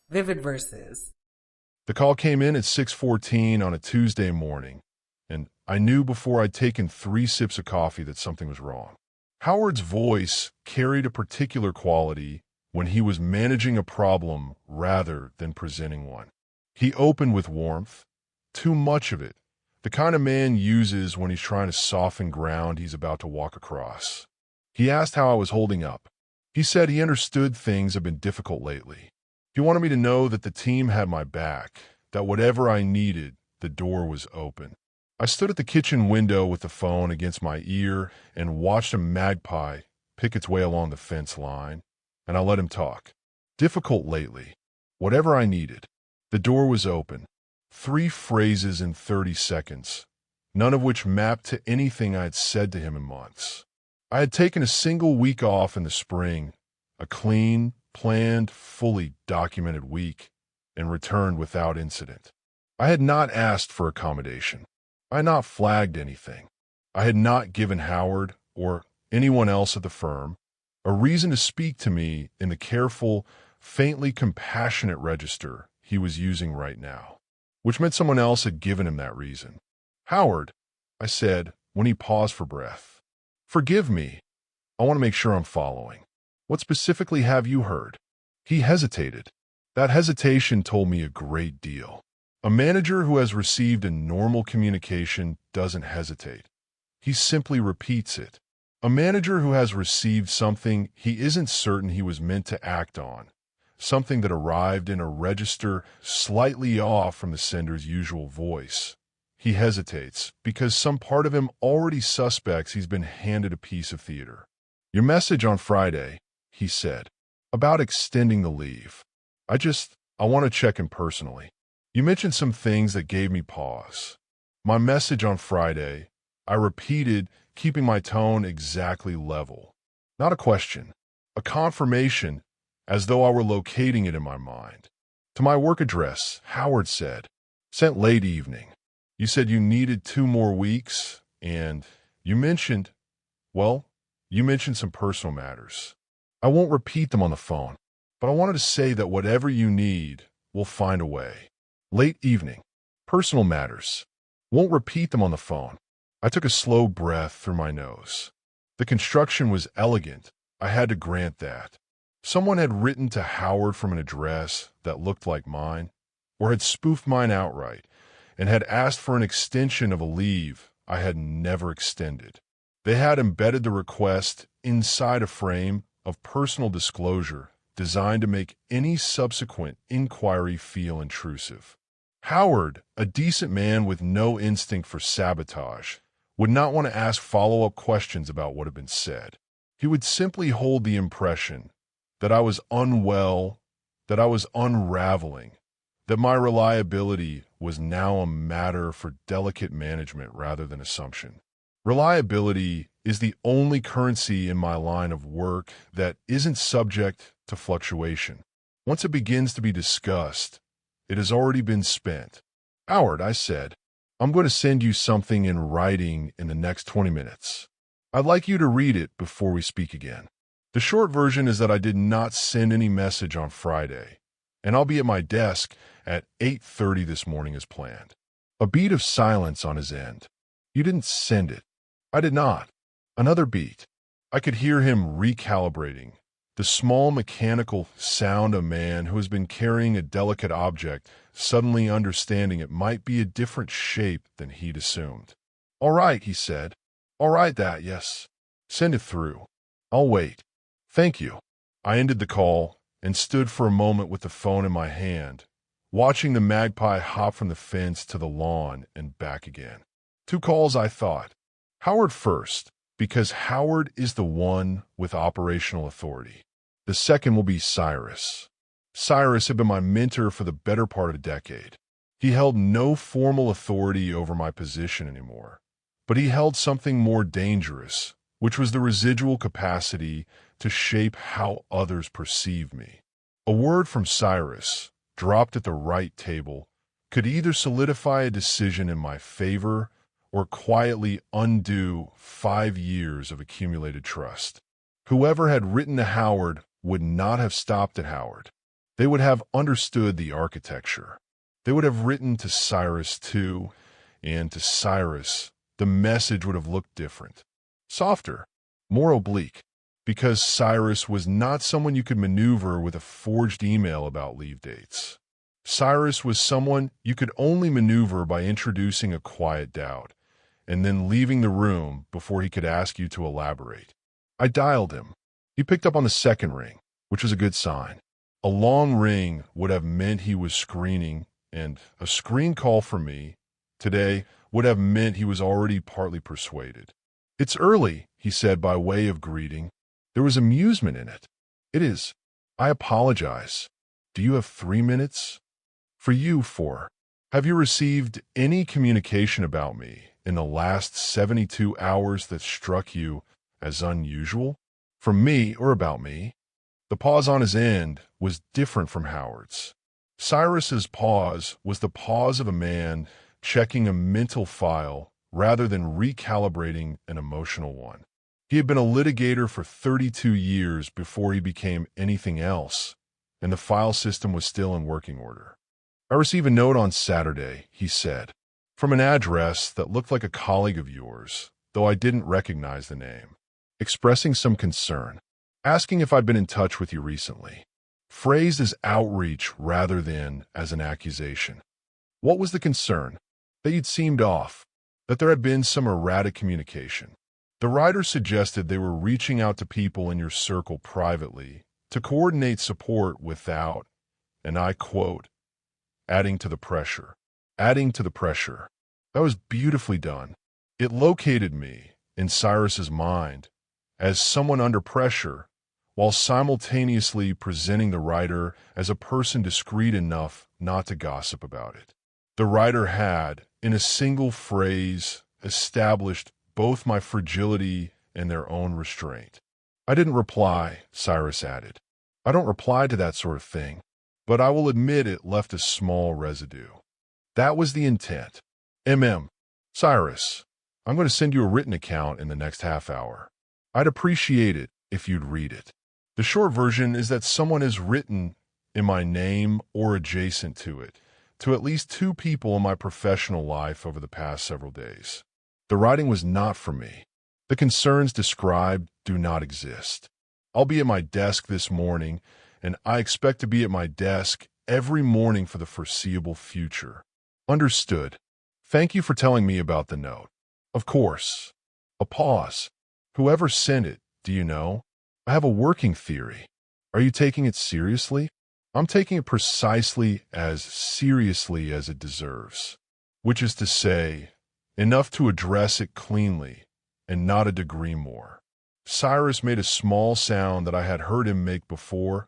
Vivid verses. The call came in at 6:14 on a Tuesday morning, and I knew before I'd taken 3 sips of coffee that something was wrong. Howard's voice carried a particular quality when he was managing a problem rather than presenting one. He opened with warmth, too much of it, the kind a man uses when he's trying to soften ground he's about to walk across. He asked how I was holding up. He said he understood things have been difficult lately. He wanted me to know that the team had my back, that whatever I needed, the door was open. I stood at the kitchen window with the phone against my ear and watched a magpie pick its way along the fence line, and I let him talk. Difficult lately. Whatever I needed. The door was open. 3 phrases in 30 seconds, none of which mapped to anything I had said to him in months. I had taken a single week off in the spring, a clean, planned, fully documented week, and returned without incident. I had not asked for accommodation. I had not flagged anything. I had not given Howard, or anyone else at the firm, a reason to speak to me in the careful, faintly compassionate register he was using right now, which meant someone else had given him that reason. "Howard," I said when he paused for breath, "forgive me. I want to make sure I'm following. What specifically have you heard?" He hesitated. That hesitation told me a great deal. A manager who has received a normal communication doesn't hesitate. He simply repeats it. A manager who has received something he isn't certain he was meant to act on, something that arrived in a register slightly off from the sender's usual voice. He hesitates because some part of him already suspects he's been handed a piece of theater. "Your message on Friday," he said, "about extending the leave. I want to check in personally. You mentioned some things that gave me pause." My message on Friday, I repeated, keeping my tone exactly level. Not a question, a confirmation, as though I were locating it in my mind. "To my work address," Howard said. "Sent late evening. You said you needed 2 more weeks, and you mentioned, you mentioned some personal matters. I won't repeat them on the phone, but I wanted to say that whatever you need, we'll find a way. Late evening. Personal matters. Won't repeat them on the phone." I took a slow breath through my nose. The construction was elegant. I had to grant that. Someone had written to Howard from an address that looked like mine, or had spoofed mine outright, and had asked for an extension of a leave I had never extended. They had embedded the request inside a frame of personal disclosure designed to make any subsequent inquiry feel intrusive. Howard, a decent man with no instinct for sabotage, would not want to ask follow-up questions about what had been said. He would simply hold the impression that I was unwell, that I was unraveling, that my reliability was now a matter for delicate management rather than assumption. Reliability is the only currency in my line of work that isn't subject to fluctuation. Once it begins to be discussed, it has already been spent. "Howard," I said, "I'm going to send you something in writing in the next 20 minutes. I'd like you to read it before we speak again." The short version is that I did not send any message on Friday, and I'll be at my desk at 8:30 this morning as planned. A beat of silence on his end. "You didn't send it." "I did not." Another beat. I could hear him recalibrating, the small mechanical sound of a man who has been carrying a delicate object suddenly understanding it might be a different shape than he'd assumed. "All right," he said. "All right, yes. Send it through. I'll wait. Thank you." I ended the call and stood for a moment with the phone in my hand, watching the magpie hop from the fence to the lawn and back again. 2 calls, I thought. Howard first, because Howard is the one with operational authority. The second will be Cyrus. Cyrus had been my mentor for the better part of a decade. He held no formal authority over my position anymore, but he held something more dangerous, which was the residual capacity to shape how others perceived me. A word from Cyrus, dropped at the right table, could either solidify a decision in my favor or quietly undo 5 years of accumulated trust. Whoever had written to Howard would not have stopped at Howard. They would have understood the architecture. They would have written to Cyrus too, and to Cyrus, the message would have looked different. Softer, more oblique, because Cyrus was not someone you could maneuver with a forged email about leave dates. Cyrus was someone you could only maneuver by introducing a quiet doubt, and then leaving the room before he could ask you to elaborate. I dialed him. He picked up on the second ring, which was a good sign. A long ring would have meant he was screening, and a screen call from me today would have meant he was already partly persuaded. "It's early," he said by way of greeting. There was amusement in it. "It is. I apologize. Do you have 3 minutes?" "For you, 4. Have you received any communication about me in the last 72 hours that struck you as unusual? From me or about me?" The pause on his end was different from Howard's. Cyrus's pause was the pause of a man checking a mental file rather than recalibrating an emotional one. He had been a litigator for 32 years before he became anything else, and the file system was still in working order. "I received a note on Saturday," he said, "from an address that looked like a colleague of yours, though I didn't recognize the name, expressing some concern, asking if I'd been in touch with you recently, phrased as outreach rather than as an accusation. What was the concern? That you'd seemed off, that there had been some erratic communication. The writer suggested they were reaching out to people in your circle privately to coordinate support without, and I quote, adding to the pressure. Adding to the pressure. That was beautifully done. It located me, in Cyrus's mind, as someone under pressure, while simultaneously presenting the writer as a person discreet enough not to gossip about it. The writer had, in a single phrase, established both my fragility and their own restraint. "I didn't reply," Cyrus added. "I don't reply to that sort of thing, but I will admit it left a small residue. That was the intent. Cyrus, I'm going to send you a written account in the next half hour. I'd appreciate it if you'd read it. The short version is that someone has written in my name or adjacent to it to at least 2 people in my professional life over the past several days. The writing was not for me. The concerns described do not exist. I'll be at my desk this morning, and I expect to be at my desk every morning for the foreseeable future. Understood. Thank you for telling me about the note. Of course." A pause. "Whoever sent it, do you know? I have a working theory. Are you taking it seriously?" "I'm taking it precisely as seriously as it deserves, which is to say, enough to address it cleanly and not a degree more." Cyrus made a small sound that I had heard him make before,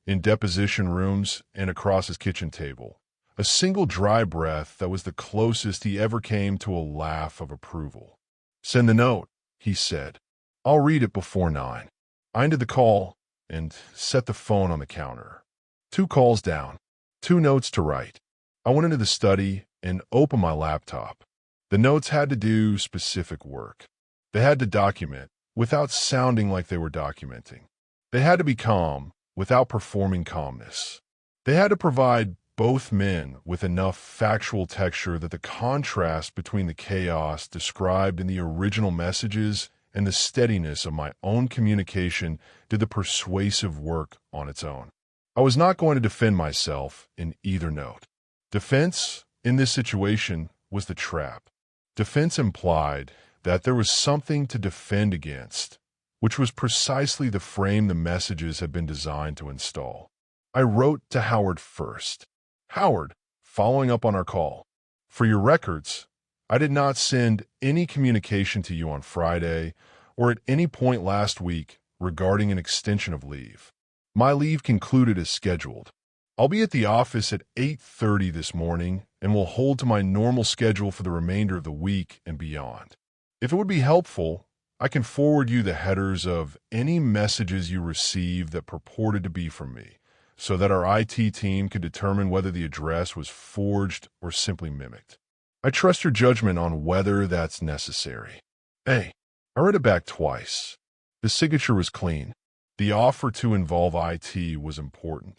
in deposition rooms and across his kitchen table. A single dry breath that was the closest he ever came to a laugh of approval. "Send the note," he said. "I'll read it before 9. I ended the call and set the phone on the counter. 2 calls down, 2 notes to write. I went into the study and opened my laptop. The notes had to do specific work. They had to document without sounding like they were documenting. They had to be calm without performing calmness. They had to provide both men with enough factual texture that the contrast between the chaos described in the original messages and the steadiness of my own communication did the persuasive work on its own. I was not going to defend myself in either note. Defense, in this situation, was the trap. Defense implied that there was something to defend against, which was precisely the frame the messages had been designed to install. I wrote to Howard first. "Howard, following up on our call. For your records, I did not send any communication to you on Friday or at any point last week regarding an extension of leave. My leave concluded as scheduled. I'll be at the office at 8:30 this morning and will hold to my normal schedule for the remainder of the week and beyond. If it would be helpful, I can forward you the headers of any messages you receive that purported to be from me, so that our IT team could determine whether the address was forged or simply mimicked. I trust your judgment on whether that's necessary." I read it back twice. The signature was clean. The offer to involve IT was important.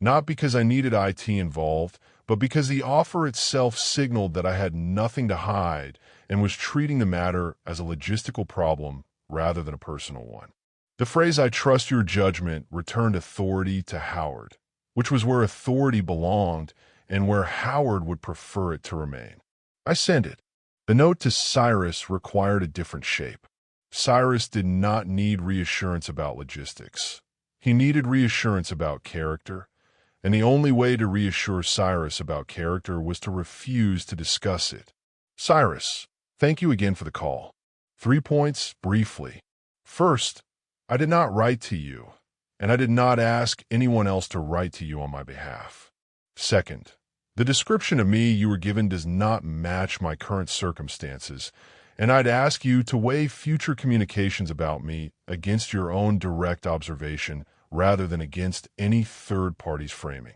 Not because I needed IT involved, but because the offer itself signaled that I had nothing to hide and was treating the matter as a logistical problem rather than a personal one. The phrase "I trust your judgment" returned authority to Howard, which was where authority belonged and where Howard would prefer it to remain. I sent it. The note to Cyrus required a different shape. Cyrus did not need reassurance about logistics. He needed reassurance about character, and the only way to reassure Cyrus about character was to refuse to discuss it. Cyrus, thank you again for the call. 3 points, briefly. First, I did not write to you, and I did not ask anyone else to write to you on my behalf. Second, the description of me you were given does not match my current circumstances, and I'd ask you to weigh future communications about me against your own direct observation rather than against any third party's framing.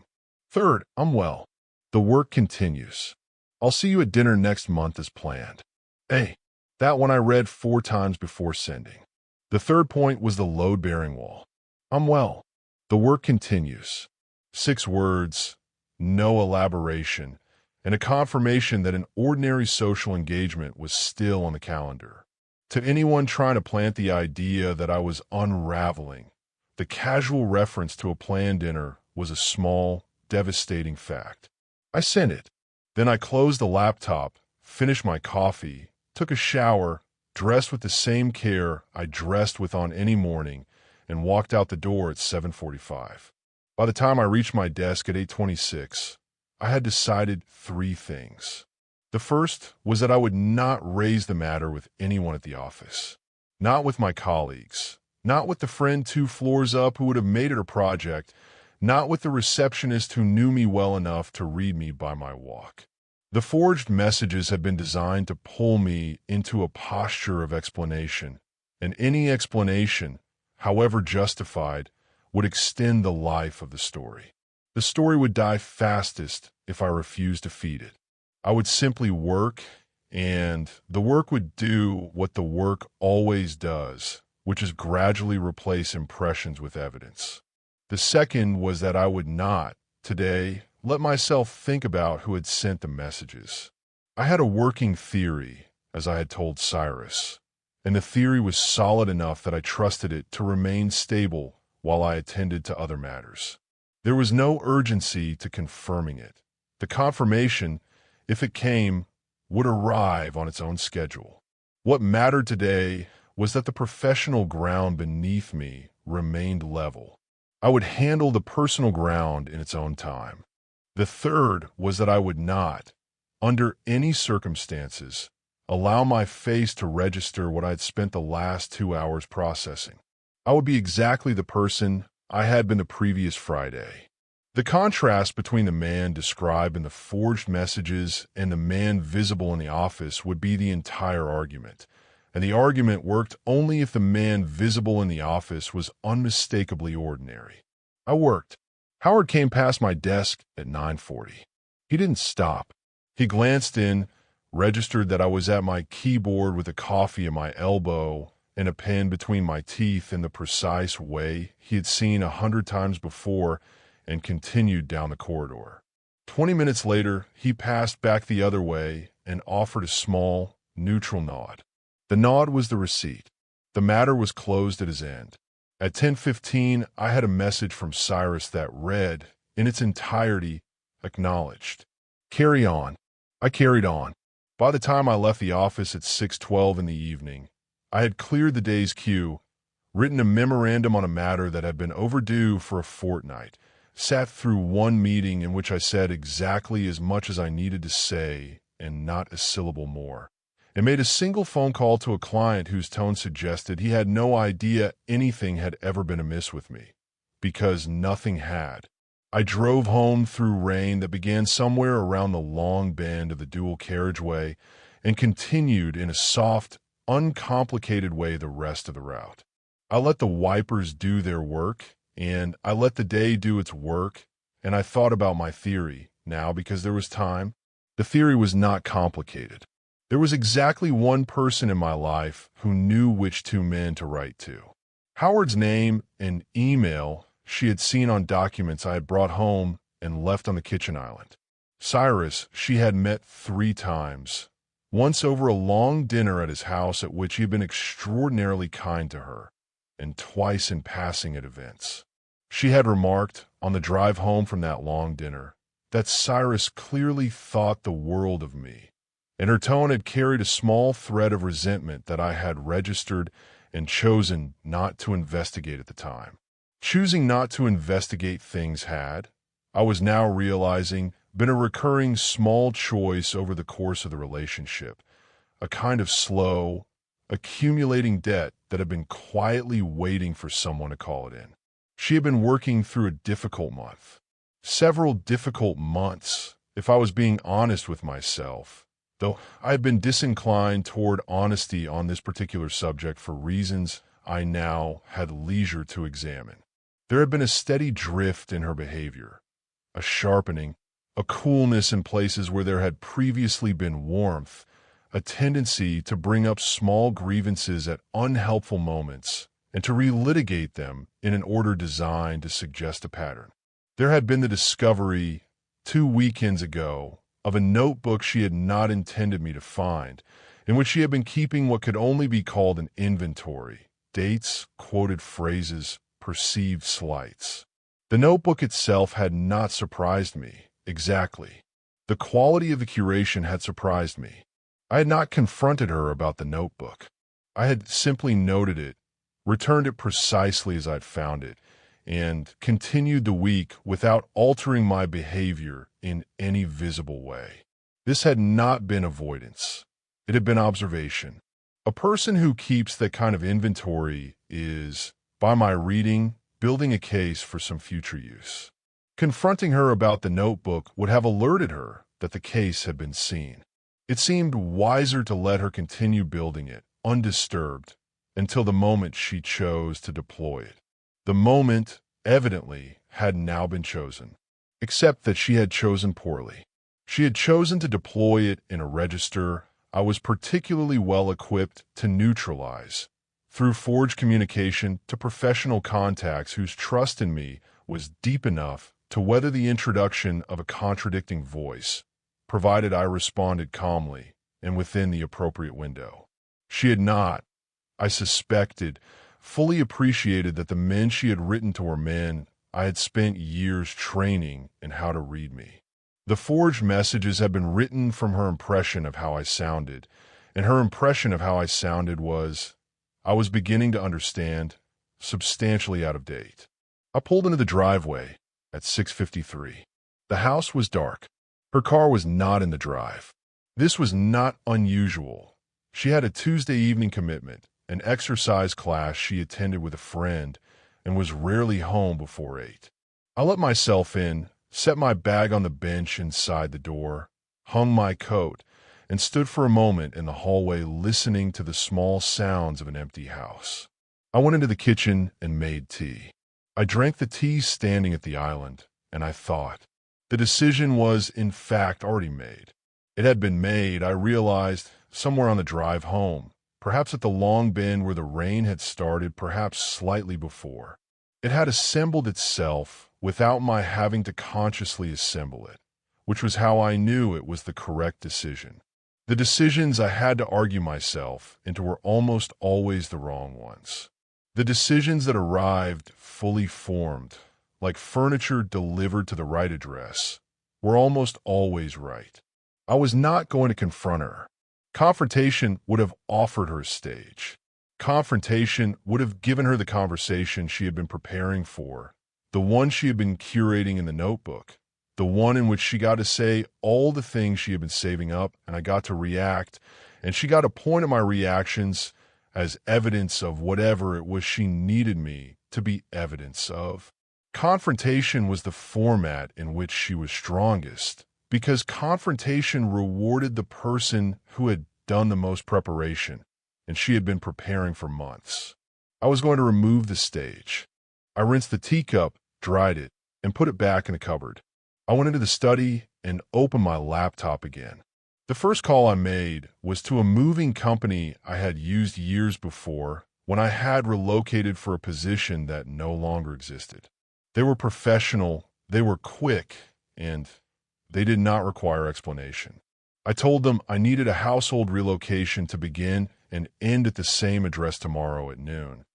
Third, I'm well. The work continues. I'll see you at dinner next month as planned. Hey, that one I read 4 times before sending. The third point was the load-bearing wall. I'm well. The work continues. 6 words, no elaboration, and a confirmation that an ordinary social engagement was still on the calendar. To anyone trying to plant the idea that I was unraveling, the casual reference to a planned dinner was a small, devastating fact. I sent it. Then I closed the laptop, finished my coffee, took a shower, dressed with the same care I dressed with on any morning, and walked out the door at 7:45. By the time I reached my desk at 8:26, I had decided 3 things. The first was that I would not raise the matter with anyone at the office. Not with my colleagues. Not with the friend 2 floors up who would have made it a project. Not with the receptionist who knew me well enough to read me by my walk. The forged messages had been designed to pull me into a posture of explanation, and any explanation, however justified, would extend the life of the story. The story would die fastest if I refused to feed it. I would simply work, and the work would do what the work always does, which is gradually replace impressions with evidence. The second was that I would not, today, let myself think about who had sent the messages. I had a working theory, as I had told Cyrus, and the theory was solid enough that I trusted it to remain stable while I attended to other matters. There was no urgency to confirming it. The confirmation, if it came, would arrive on its own schedule. What mattered today was that the professional ground beneath me remained level. I would handle the personal ground in its own time. The third was that I would not, under any circumstances, allow my face to register what I had spent the last 2 hours processing. I would be exactly the person I had been the previous Friday. The contrast between the man described in the forged messages and the man visible in the office would be the entire argument, and the argument worked only if the man visible in the office was unmistakably ordinary. I worked. Howard came past my desk at 9:40. He didn't stop. He glanced in, registered that I was at my keyboard with a coffee at my elbow and a pen between my teeth in the precise way he had seen 100 times before, and continued down the corridor. 20 minutes later, he passed back the other way and offered a small, neutral nod. The nod was the receipt. The matter was closed at his end. At 10:15, I had a message from Cyrus that read, in its entirety, acknowledged. Carry on. I carried on. By the time I left the office at 6:12 in the evening, I had cleared the day's queue, written a memorandum on a matter that had been overdue for a fortnight, sat through one meeting in which I said exactly as much as I needed to say and not a syllable more, and made a single phone call to a client whose tone suggested he had no idea anything had ever been amiss with me, because nothing had. I drove home through rain that began somewhere around the long bend of the dual carriageway and continued in a soft, uncomplicated way the rest of the route. I let the wipers do their work, and I let the day do its work, and I thought about my theory, now because there was time. The theory was not complicated. There was exactly one person in my life who knew which 2 men to write to. Howard's name and email she had seen on documents I had brought home and left on the kitchen island. Cyrus she had met 3 times, once over a long dinner at his house at which he had been extraordinarily kind to her, and twice in passing at events. She had remarked, on the drive home from that long dinner, that Cyrus clearly thought the world of me, and her tone had carried a small thread of resentment that I had registered and chosen not to investigate at the time. Choosing not to investigate things had, I was now realizing, been a recurring small choice over the course of the relationship, a kind of slow, accumulating debt that had been quietly waiting for someone to call it in. She had been working through a difficult month. Several difficult months, if I was being honest with myself, though I had been disinclined toward honesty on this particular subject for reasons I now had leisure to examine. There had been a steady drift in her behavior, a sharpening, a coolness in places where there had previously been warmth, a tendency to bring up small grievances at unhelpful moments and to relitigate them in an order designed to suggest a pattern. There had been the discovery, 2 weekends ago, of a notebook she had not intended me to find, in which she had been keeping what could only be called an inventory: dates, quoted phrases, perceived slights. The notebook itself had not surprised me, exactly. The quality of the curation had surprised me. I had not confronted her about the notebook. I had simply noted it, returned it precisely as I'd found it, and continued the week without altering my behavior in any visible way. This had not been avoidance. It had been observation. A person who keeps that kind of inventory is, by my reading, building a case for some future use. Confronting her about the notebook would have alerted her that the case had been seen. It seemed wiser to let her continue building it, undisturbed, until the moment she chose to deploy it. The moment, evidently, had now been chosen, except that she had chosen poorly. She had chosen to deploy it in a register I was particularly well equipped to neutralize, through forged communication to professional contacts whose trust in me was deep enough to weather the introduction of a contradicting voice, provided I responded calmly and within the appropriate window. She had not, I suspected, fully appreciated that the men she had written to were men I had spent years training in how to read me. The forged messages had been written from her impression of how I sounded, and her impression of how I sounded was, I was beginning to understand, substantially out of date. I pulled into the driveway at 6:53. The house was dark. Her car was not in the drive. This was not unusual. She had a Tuesday evening commitment, an exercise class she attended with a friend, and was rarely home before 8. I let myself in, set my bag on the bench inside the door, hung my coat, and stood for a moment in the hallway listening to the small sounds of an empty house. I went into the kitchen and made tea. I drank the tea standing at the island, and I thought. The decision was, in fact, already made. It had been made, I realized, somewhere on the drive home, perhaps at the long bend where the rain had started, perhaps slightly before. It had assembled itself without my having to consciously assemble it, which was how I knew it was the correct decision. The decisions I had to argue myself into were almost always the wrong ones. The decisions that arrived fully formed, like furniture delivered to the right address, were almost always right. I was not going to confront her. Confrontation would have offered her a stage. Confrontation would have given her the conversation she had been preparing for, the one she had been curating in the notebook, the one in which she got to say all the things she had been saving up, and I got to react, and she got to point at my reactions as evidence of whatever it was she needed me to be evidence of. Confrontation was the format in which she was strongest, because confrontation rewarded the person who had done the most preparation, and she had been preparing for months. I was going to remove the stage. I rinsed the teacup, dried it, and put it back in the cupboard. I went into the study and opened my laptop again. The first call I made was to a moving company I had used years before when I had relocated for a position that no longer existed. They were professional, they were quick, and they did not require explanation. I told them I needed a household relocation to begin and end at the same address tomorrow at noon,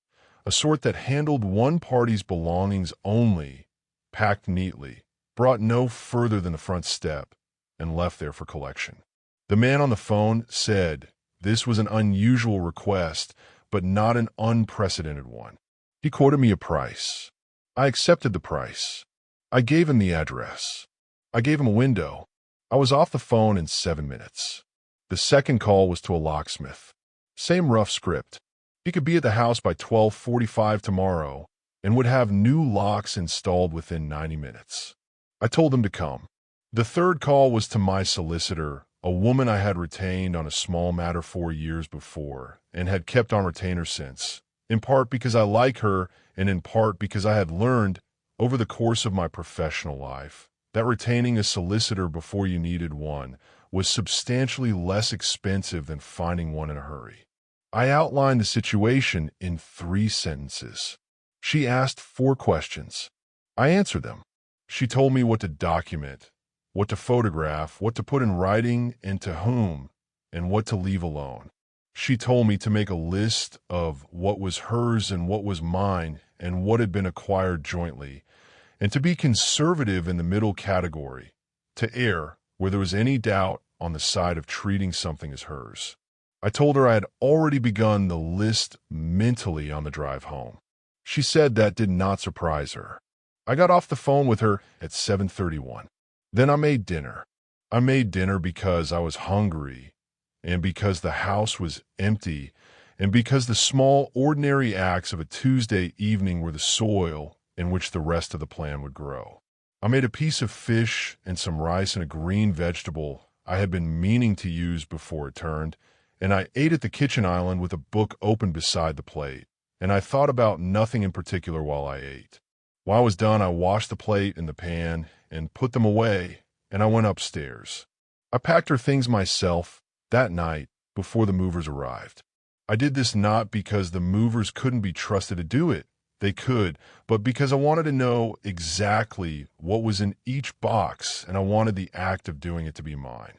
a sort that handled one party's belongings only, packed neatly, brought no further than the front step, and left there for collection. The man on the phone said this was an unusual request, but not an unprecedented one. He quoted me a price. I accepted the price. I gave him the address. I gave him a window. I was off the phone in 7 minutes. The second call was to a locksmith. Same rough script. He could be at the house by 12:45 tomorrow and would have new locks installed within 90 minutes. I told him to come. The third call was to my solicitor, a woman I had retained on a small matter 4 years before and had kept on retainer since, in part because I like her and in part because I had learned over the course of my professional life that retaining a solicitor before you needed one was substantially less expensive than finding one in a hurry. I outlined the situation in 3 sentences. She asked 4 questions. I answered them. She told me what to document, what to photograph, what to put in writing and to whom, and what to leave alone. She told me to make a list of what was hers and what was mine and what had been acquired jointly, and to be conservative in the middle category, to err where there was any doubt on the side of treating something as hers. I told her I had already begun the list mentally on the drive home. She said that did not surprise her. I got off the phone with her at 7:31. Then I made dinner. I made dinner because I was hungry, and because the house was empty, and because the small, ordinary acts of a Tuesday evening were the soil in which the rest of the plan would grow. I made a piece of fish and some rice and a green vegetable I had been meaning to use before it turned, and I ate at the kitchen island with a book open beside the plate, and I thought about nothing in particular while I ate. While I was done, I washed the plate and the pan and put them away, and I went upstairs. I packed her things myself that night before the movers arrived. I did this not because the movers couldn't be trusted to do it. They could, but because I wanted to know exactly what was in each box, and I wanted the act of doing it to be mine.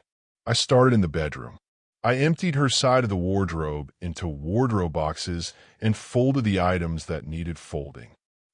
I started in the bedroom. I emptied her side of the wardrobe into wardrobe boxes and folded the items that needed folding.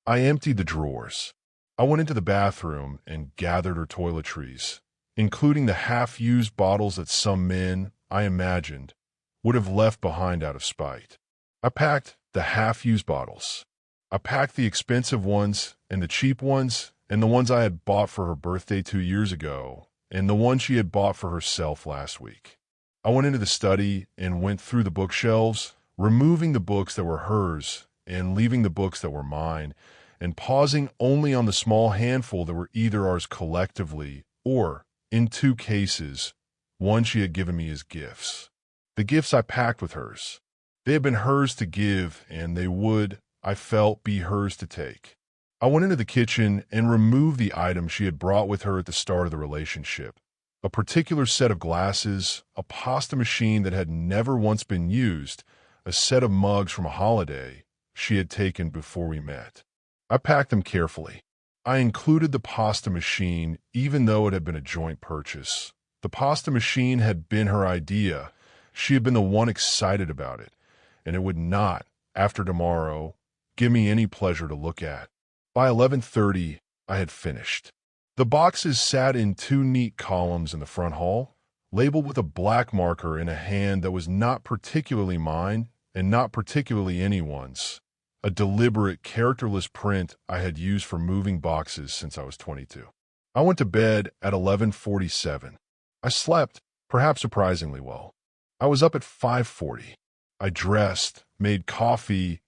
I emptied the drawers. I went into the bathroom and gathered her toiletries, including the half-used bottles that some men, I imagined, would have left behind out of spite. I packed the half-used bottles. I packed the expensive ones and the cheap ones and the ones I had bought for her birthday 2 years ago and the one she had bought for herself last week. I went into the study and went through the bookshelves, removing the books that were hers and leaving the books that were mine, and pausing only on the small handful that were either ours collectively or, in 2 cases, one she had given me as gifts. The gifts I packed with hers. They had been hers to give, and they would, I felt, be hers to take. I went into the kitchen and removed the item she had brought with her at the start of the relationship. A particular set of glasses, a pasta machine that had never once been used, a set of mugs from a holiday she had taken before we met. I packed them carefully. I included the pasta machine even though it had been a joint purchase. The pasta machine had been her idea. She had been the one excited about it, and it would not, after tomorrow, give me any pleasure to look at. By 11:30, I had finished. The boxes sat in 2 neat columns in the front hall, labeled with a black marker in a hand that was not particularly mine and not particularly anyone's, a deliberate, characterless print I had used for moving boxes since I was 22. I went to bed at 11:47. I slept, perhaps surprisingly well. I was up at 5:40. I dressed, made coffee,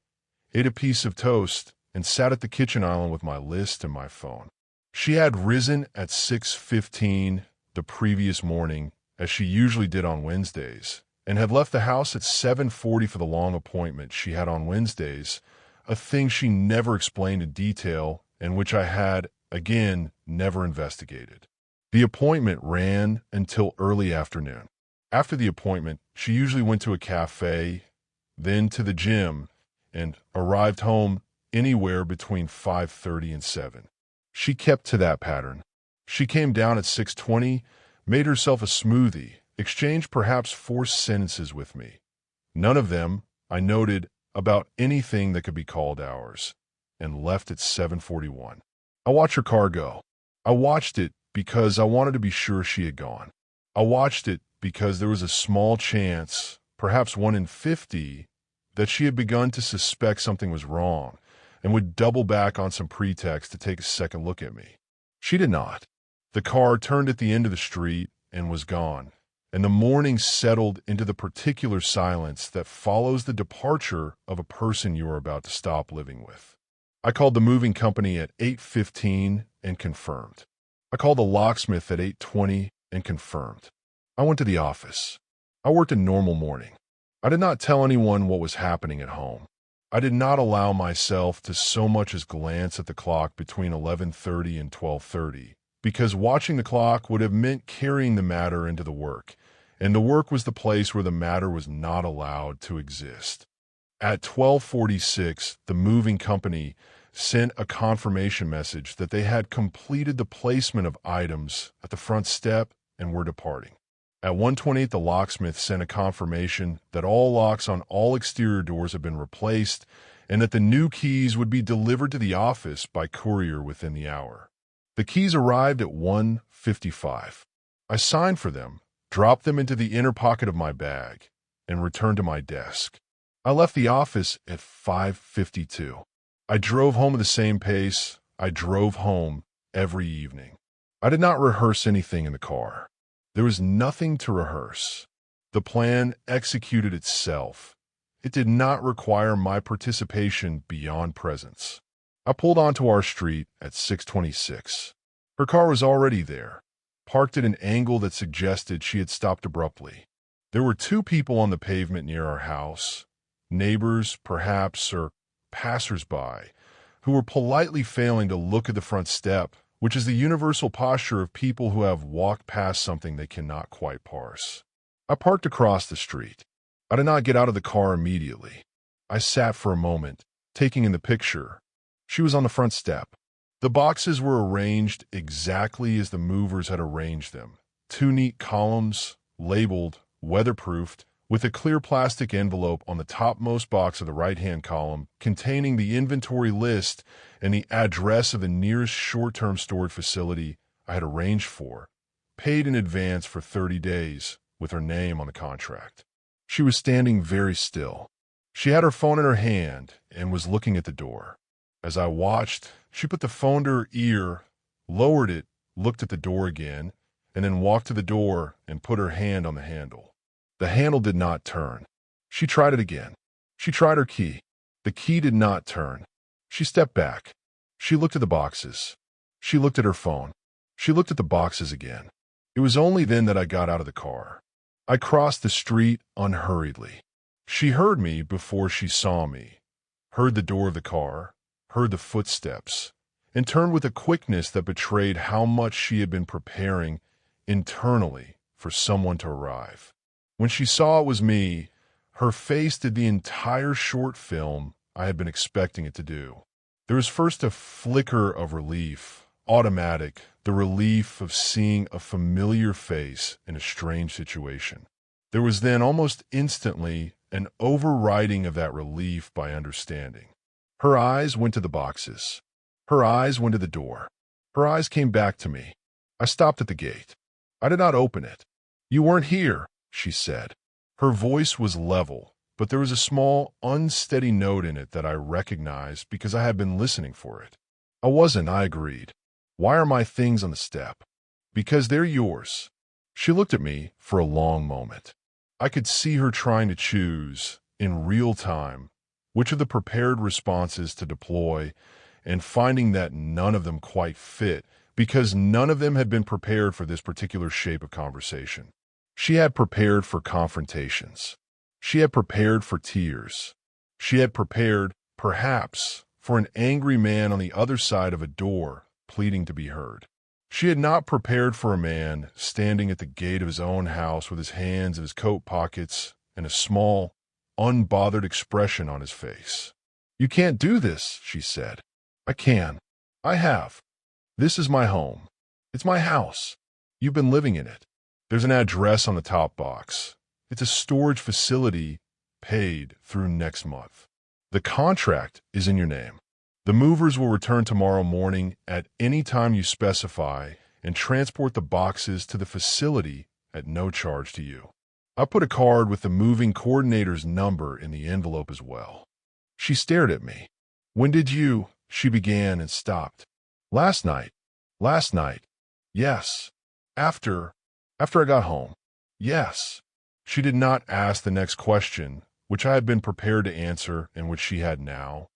ate a piece of toast, and sat at the kitchen island with my list and my phone. She had risen at 6:15 the previous morning, as she usually did on Wednesdays, and had left the house at 7:40 for the long appointment she had on Wednesdays, a thing she never explained in detail and which I had, again, never investigated. The appointment ran until early afternoon. After the appointment, she usually went to a cafe, then to the gym, and arrived home anywhere between 5:30 and 7. She kept to that pattern. She came down at 6:20, made herself a smoothie, exchanged perhaps 4 sentences with me. None of them, I noted, about anything that could be called ours, and left at 7:41. I watched her car go. I watched it because I wanted to be sure she had gone. I watched it because there was a small chance, perhaps 1 in 50, that she had begun to suspect something was wrong and would double back on some pretext to take a second look at me. She did not. The car turned at the end of the street and was gone, and the morning settled into the particular silence that follows the departure of a person you are about to stop living with. I called the moving company at 8:15 and confirmed. I called the locksmith at 8:20 and confirmed. I went to the office. I worked a normal morning. I did not tell anyone what was happening at home. I did not allow myself to so much as glance at the clock between 11:30 and 12:30, because watching the clock would have meant carrying the matter into the work, and the work was the place where the matter was not allowed to exist. At 12:46, the moving company sent a confirmation message that they had completed the placement of items at the front step and were departing. At 1:28, the locksmith sent a confirmation that all locks on all exterior doors had been replaced and that the new keys would be delivered to the office by courier within the hour. The keys arrived at 1:55. I signed for them, dropped them into the inner pocket of my bag, and returned to my desk. I left the office at 5:52. I drove home at the same pace I drove home every evening. I did not rehearse anything in the car. There was nothing to rehearse. The plan executed itself. It did not require my participation beyond presence. I pulled onto our street at 6:26. Her car was already there, parked at an angle that suggested she had stopped abruptly. There were 2 people on the pavement near our house, neighbors, perhaps, or passers-by, who were politely failing to look at the front step, which is the universal posture of people who have walked past something they cannot quite parse. I parked across the street. I did not get out of the car immediately. I sat for a moment, taking in the picture. She was on the front step. The boxes were arranged exactly as the movers had arranged them. 2 neat columns, labeled, weatherproofed, with a clear plastic envelope on the topmost box of the right-hand column containing the inventory list and the address of the nearest short-term storage facility I had arranged for, paid in advance for 30 days, with her name on the contract. She was standing very still. She had her phone in her hand and was looking at the door. As I watched, she put the phone to her ear, lowered it, looked at the door again, and then walked to the door and put her hand on the handle. The handle did not turn. She tried it again. She tried her key. The key did not turn. She stepped back. She looked at the boxes. She looked at her phone. She looked at the boxes again. It was only then that I got out of the car. I crossed the street unhurriedly. She heard me before she saw me, heard the door of the car, heard the footsteps, and turned with a quickness that betrayed how much she had been preparing internally for someone to arrive. When she saw it was me, her face did the entire short film I had been expecting it to do. There was first a flicker of relief, automatic, the relief of seeing a familiar face in a strange situation. There was then almost instantly an overriding of that relief by understanding. Her eyes went to the boxes. Her eyes went to the door. Her eyes came back to me. I stopped at the gate. I did not open it. "You weren't here," she said. Her voice was level, but there was a small, unsteady note in it that I recognized because I had been listening for it. "I wasn't," I agreed. "Why are my things on the step?" "Because they're yours." She looked at me for a long moment. I could see her trying to choose, in real time, which of the prepared responses to deploy, and finding that none of them quite fit, because none of them had been prepared for this particular shape of conversation. She had prepared for confrontations. She had prepared for tears. She had prepared, perhaps, for an angry man on the other side of a door pleading to be heard. She had not prepared for a man standing at the gate of his own house with his hands in his coat pockets and a small, unbothered expression on his face. You can't do this, she said. I can. I have. This is my home. It's my house. You've been living in it. There's an address on the top box. It's a storage facility paid through next month. The contract is in your name. The movers will return tomorrow morning at any time you specify and transport the boxes to the facility at no charge to you. I put a card with the moving coordinator's number in the envelope as well. She stared at me. When did you? She began and stopped. Last night. Last night. Yes. After I got home. Yes. She did not ask the next question, which I had been prepared to answer and which she had now.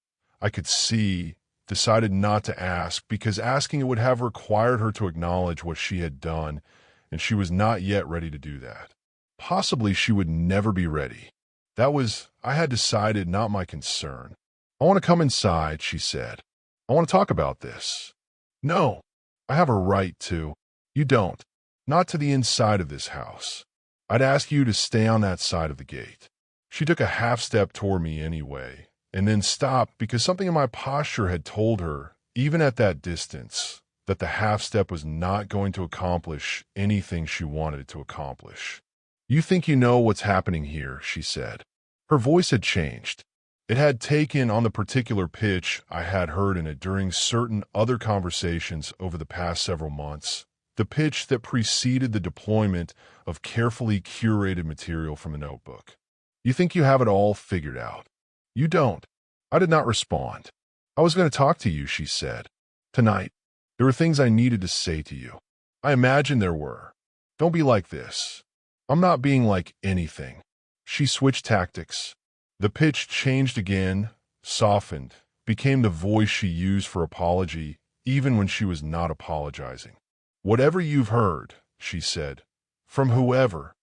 I could see, decided not to ask because asking it would have required her to acknowledge what she had done, and she was not yet ready to do that. Possibly she would never be ready. That was, I had decided, not my concern. I want to come inside, she said. I want to talk about this. No, I have a right to. You don't. Not to the inside of this house. I'd ask you to stay on that side of the gate. She took a half step toward me anyway, and then stopped because something in my posture had told her, even at that distance, that the half step was not going to accomplish anything she wanted it to accomplish. You think you know what's happening here, she said. Her voice had changed. It had taken on the particular pitch I had heard in it during certain other conversations over the past several months, the pitch that preceded the deployment of carefully curated material from the notebook. You think you have it all figured out. You don't. I did not respond. I was going to talk to you, she said. Tonight. There were things I needed to say to you. I imagine there were. Don't be like this. I'm not being like anything. She switched tactics. The pitch changed again, softened, became the voice she used for apology, even when she was not apologizing. Whatever you've heard, she said, from whoever,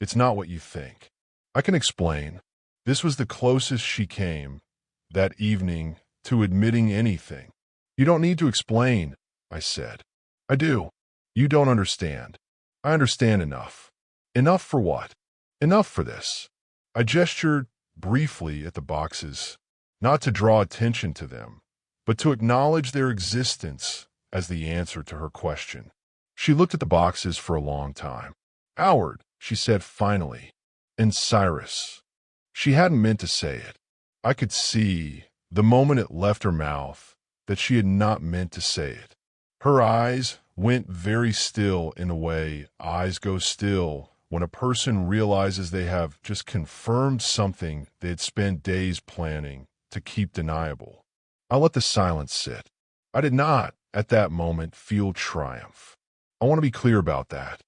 it's not what you think. I can explain. This was the closest she came, that evening, to admitting anything. You don't need to explain, I said. I do. You don't understand. I understand enough. Enough for what? Enough for this. I gestured briefly at the boxes, not to draw attention to them, but to acknowledge their existence as the answer to her question. She looked at the boxes for a long time. Howard, she said finally, and Cyrus. She hadn't meant to say it. I could see, the moment it left her mouth, that she had not meant to say it. Her eyes went very still in a way eyes go still when a person realizes they have just confirmed something they had spent days planning to keep deniable. I let the silence sit. I did not, at that moment, feel triumph. I want to be clear about that.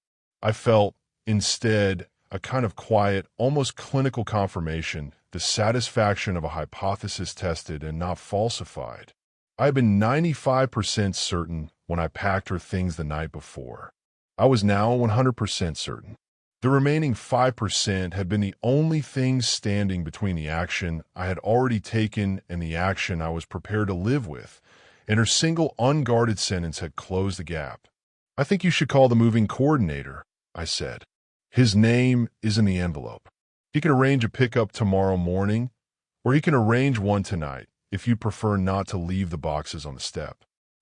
I felt, instead, a kind of quiet, almost clinical confirmation, the satisfaction of a hypothesis tested and not falsified. I had been 95% certain when I packed her things the night before. I was now 100% certain. The remaining 5% had been the only thing standing between the action I had already taken and the action I was prepared to live with, and her single unguarded sentence had closed the gap. I think you should call the moving coordinator, I said. His name is in the envelope. He can arrange a pickup tomorrow morning, or he can arrange one tonight if you prefer not to leave the boxes on the step.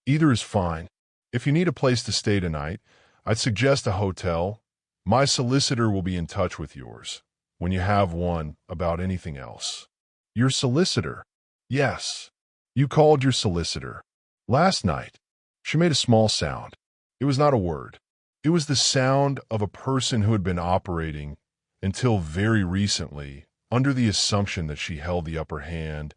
Either is fine. If you need a place to stay tonight, I'd suggest a hotel. My solicitor will be in touch with yours, when you have one, about anything else. Your solicitor? Yes. You called your solicitor. Last night. She made a small sound. It was not a word. It was the sound of a person who had been operating, until very recently, under the assumption that she held the upper hand,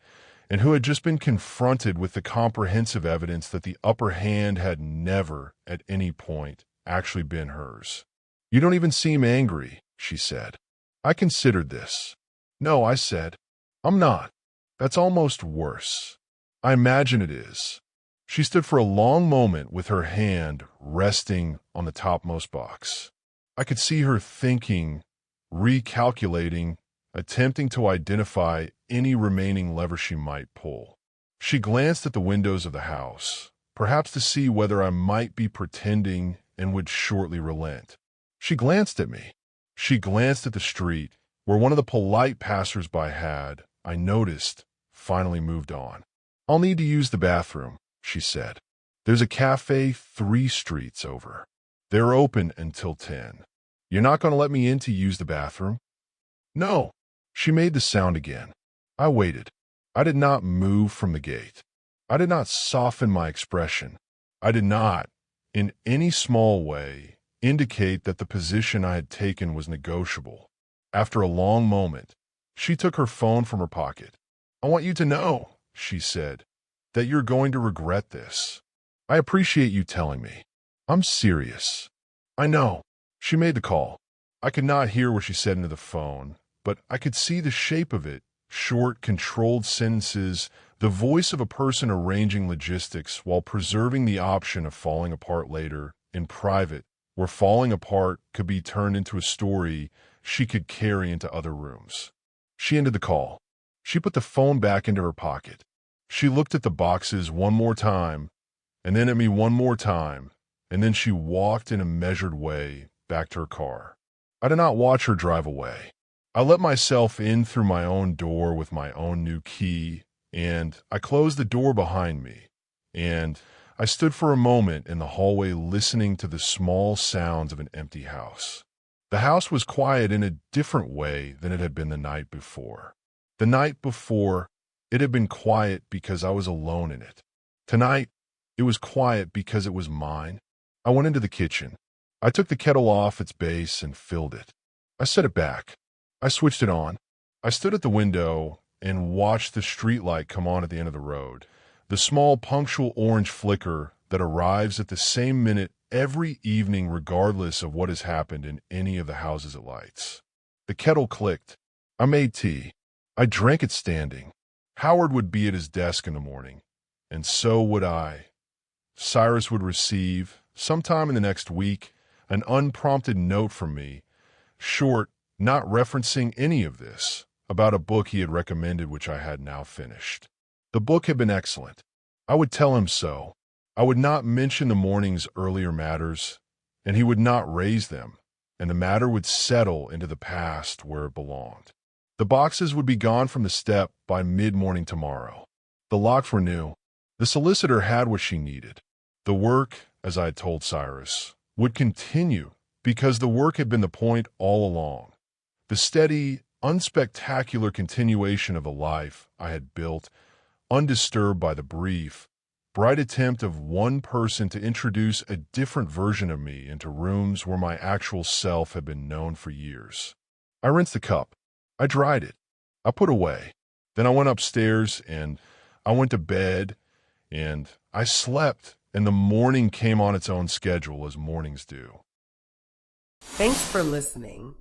and who had just been confronted with the comprehensive evidence that the upper hand had never, at any point, actually been hers. You don't even seem angry, she said. I considered this. No, I said. I'm not. That's almost worse. I imagine it is. She stood for a long moment with her hand resting on the topmost box. I could see her thinking, recalculating, attempting to identify any remaining lever she might pull. She glanced at the windows of the house, perhaps to see whether I might be pretending and would shortly relent. She glanced at me. She glanced at the street, where one of the polite passers-by had, I noticed, finally moved on. "I'll need to use the bathroom," she said. "There's a cafe 3 streets over. They're open until 10. You're not going to let me in to use the bathroom?" "No." She made the sound again. I waited. I did not move from the gate. I did not soften my expression. I did not, in any small way, indicate that the position I had taken was negotiable. After a long moment, she took her phone from her pocket. "I want you to know," she said, "that you're going to regret this. I appreciate you telling me. I'm serious." "I know." She made the call. I could not hear what she said into the phone, but I could see the shape of it, short, controlled sentences, the voice of a person arranging logistics while preserving the option of falling apart later, in private, where falling apart could be turned into a story she could carry into other rooms. She ended the call. She put the phone back into her pocket. She looked at the boxes one more time, and then at me one more time, and then she walked in a measured way back to her car. I did not watch her drive away. I let myself in through my own door with my own new key, and I closed the door behind me, and I stood for a moment in the hallway listening to the small sounds of an empty house. The house was quiet in a different way than it had been the night before. The night before, it had been quiet because I was alone in it. Tonight, it was quiet because it was mine. I went into the kitchen. I took the kettle off its base and filled it. I set it back. I switched it on. I stood at the window and watched the streetlight come on at the end of the road, the small punctual orange flicker that arrives at the same minute every evening regardless of what has happened in any of the houses it lights. The kettle clicked. I made tea. I drank it standing. Howard would be at his desk in the morning, and so would I. Cyrus would receive, sometime in the next week, an unprompted note from me, short, not referencing any of this, about a book he had recommended which I had now finished. The book had been excellent. I would tell him so. I would not mention the morning's earlier matters, and he would not raise them, and the matter would settle into the past where it belonged. The boxes would be gone from the step by mid-morning tomorrow. The locks were new. The solicitor had what she needed. The work, as I had told Cyrus, would continue because the work had been the point all along. The steady, unspectacular continuation of a life I had built, undisturbed by the brief, bright attempt of one person to introduce a different version of me into rooms where my actual self had been known for years. I rinsed the cup. I dried it. I put away. Then I went upstairs and I went to bed and I slept, and the morning came on its own schedule as mornings do. Thanks for listening.